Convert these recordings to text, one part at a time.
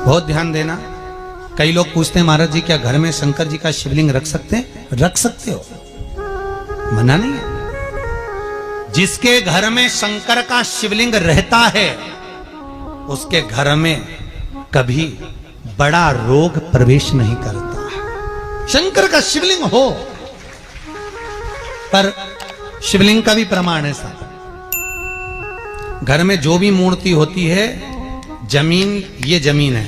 बहुत ध्यान देना। कई लोग पूछते हैं महाराज जी क्या घर में शंकर जी का शिवलिंग रख सकते हैं? रख सकते हो, मना नहीं है। जिसके घर में शंकर का शिवलिंग रहता है उसके घर में कभी बड़ा रोग प्रवेश नहीं करता। शंकर का शिवलिंग हो, पर शिवलिंग का भी प्रमाण है साहब। घर में जो भी मूर्ति होती है, जमीन ये जमीन है,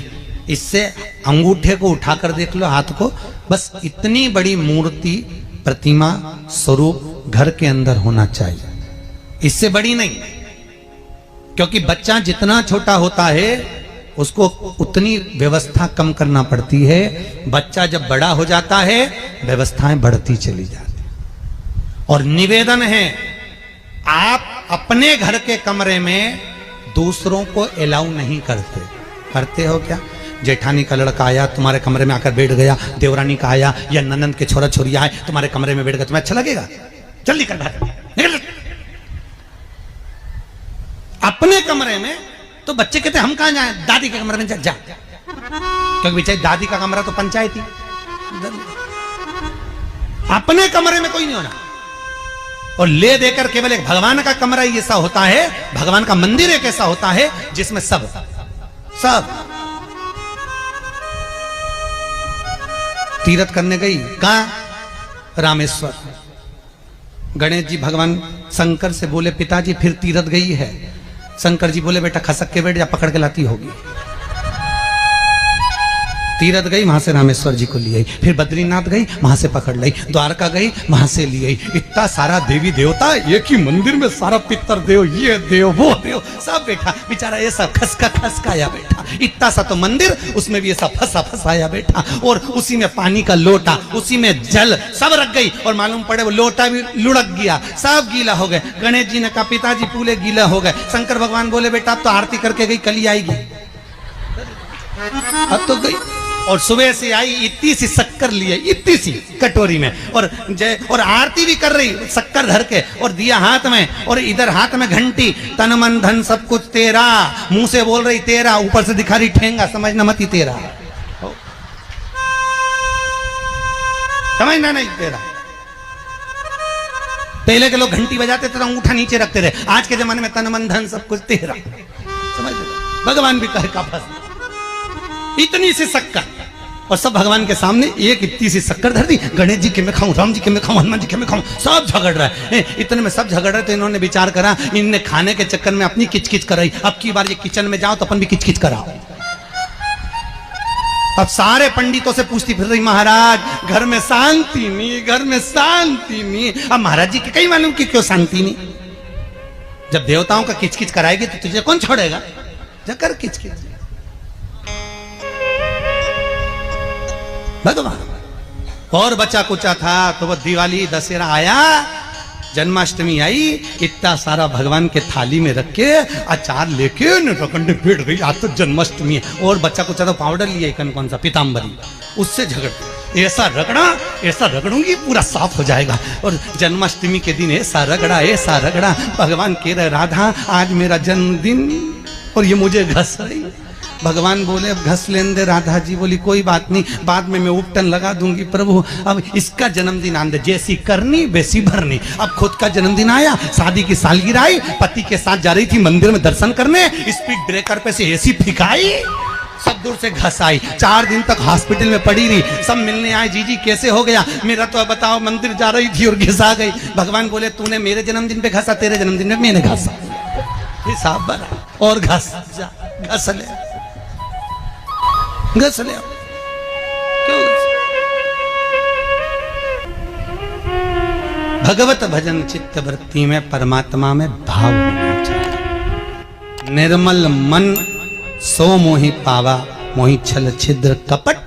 इससे अंगूठे को उठाकर देख लो, हाथ को, बस इतनी बड़ी मूर्ति प्रतिमा स्वरूप घर के अंदर होना चाहिए, इससे बड़ी नहीं। क्योंकि बच्चा जितना छोटा होता है उसको उतनी व्यवस्था कम करना पड़ती है। बच्चा जब बड़ा हो जाता है व्यवस्थाएं बढ़ती चली जाती। और निवेदन है, आप अपने घर के कमरे में दूसरों को अलाउ नहीं करते। करते हो क्या? जेठानी का लड़का आया तुम्हारे कमरे में आकर बैठ गया, देवरानी का आया या ननंद के छोरा छोरी आए तुम्हारे कमरे में बैठ गया, तुम्हें अच्छा लगेगा? जल्दी कर बाहर निकल। अपने कमरे में तो बच्चे कहते हम कहां जाएं? दादी के कमरे में जा। क्योंकि बेचारी दादी का कमरा तो पंचायती। अपने कमरे में कोई नहीं होना। और ले देकर केवल एक भगवान का कमरा ही ऐसा होता है, भगवान का मंदिर एक ऐसा होता है जिसमें सब तीर्थ करने गई। कहां? रामेश्वर। गणेश जी भगवान शंकर से बोले पिताजी फिर तीर्थ गई है। शंकर जी बोले बेटा खसक के बैठ जा, पकड़ के लाती होगी। तीर्थ गई, वहां से रामेश्वर जी को ले आई। फिर बद्रीनाथ गई, वहां से पकड़ लाई। द्वारका गई, वहां से ले आई। इतना सारा देवी देवता एक ही मंदिर में, सारा पितर देव, ये देव वो देव सब बैठा। बेचारा ये सब खसकाया बैठा। इतना सा तो मंदिर, उसमें भी ऐसा फंसाया बैठा। और उसी में पानी का लोटा, उसी में जल सब रख गई। और मालूम पड़े वो लोटा भी लुढ़क गया, सब गीला हो गए। गणेश जी ने कहा पिताजी पूरे गीला हो गए। शंकर भगवान बोले बेटा अब तो आरती करके गई, कल ही आएगी। अब तो गई और सुबह से आई, इतनी सी शक्कर लिए, इतनी सी कटोरी में, और आरती भी कर रही शक्कर धर के, और दिया हाथ में, और इधर हाथ में घंटी, तन मन धन सब कुछ तेरा, मुंह से बोल रही तेरा, ऊपर से दिखा रही ठेंगा, समझना मत ही तेरा, समझना नहीं तेरा। पहले के लोग घंटी बजाते थे तो अंगूठा नीचे रखते थे। आज के जमाने में तन मन धन सब कुछ तेरा, समझ भगवान भी कहे का फंस। इतनी सी शक्कर, और सब भगवान के सामने एक इतनी सी शक्कर धर दी। गणेश जी के मैं खाऊं, राम जी के मैं खाऊं, हनुमान जी के मैं खाऊं, सब झगड़ रहा है। इतने में सब झगड़ रहे तो इन्होंने विचार करा, इनने खाने के चक्कर में अपनी किचकिच कराई। अब की बार ये किचन में जाओ तो अपन भी किचकिच कराओ। अब सारे पंडितों से पूछती फिर रही महाराज घर में शांति नहीं, घर में शांति नहीं। अब महाराज जी के कहीं मालूम कि क्यों शांति नहीं? जब देवताओं का किचकिच कराएगी तो तुझे कौन छोड़ेगा? जकर किचकिच भगवान। और बचा कुचा था तो वो दिवाली दशहरा आया, जन्माष्टमी आई, इतना सारा भगवान के थाली में रख के अचार लेके नटखंड बैठ गई। आज तो जन्माष्टमी है। और बच्चा कुचा तो पाउडर लिया कौन सा पीताम्बरी, उससे झगड़ ऐसा रगड़ूंगी पूरा साफ हो जाएगा। और जन्माष्टमी के दिन ऐसा रगड़ा भगवान कह रहे राधा आज मेरा जन्मदिन और ये मुझे घस रही। भगवान बोले अब घस लेने दे। राधा जी बोली कोई बात नहीं, बाद में मैं उपटन लगा दूंगी प्रभु। अब इसका जन्मदिन आंदे, जैसी करनी वैसी भरनी। अब खुद का जन्मदिन आया, शादी की सालगिरह आई, पति के साथ जा रही थी मंदिर में दर्शन करने, स्पीड ब्रेकर पे से ऐसी फिकाई, सब दूर से घस आई। 4 दिन तक हॉस्पिटल में पड़ी रही। सब मिलने आए, जीजी कैसे हो गया? मेरा तो बताओ मंदिर जा रही थी और घिसा गई। भगवान बोले तूने मेरे जन्मदिन पे घसा, तेरे जन्मदिन में मैंने घसा, हिसाब बना। और घस ले क्यों? भगवत भजन चित्त वृत्ति में परमात्मा में भाव होना चाहिए। निर्मल मन सो मोहि पावा, मोहि छल छिद्र कपट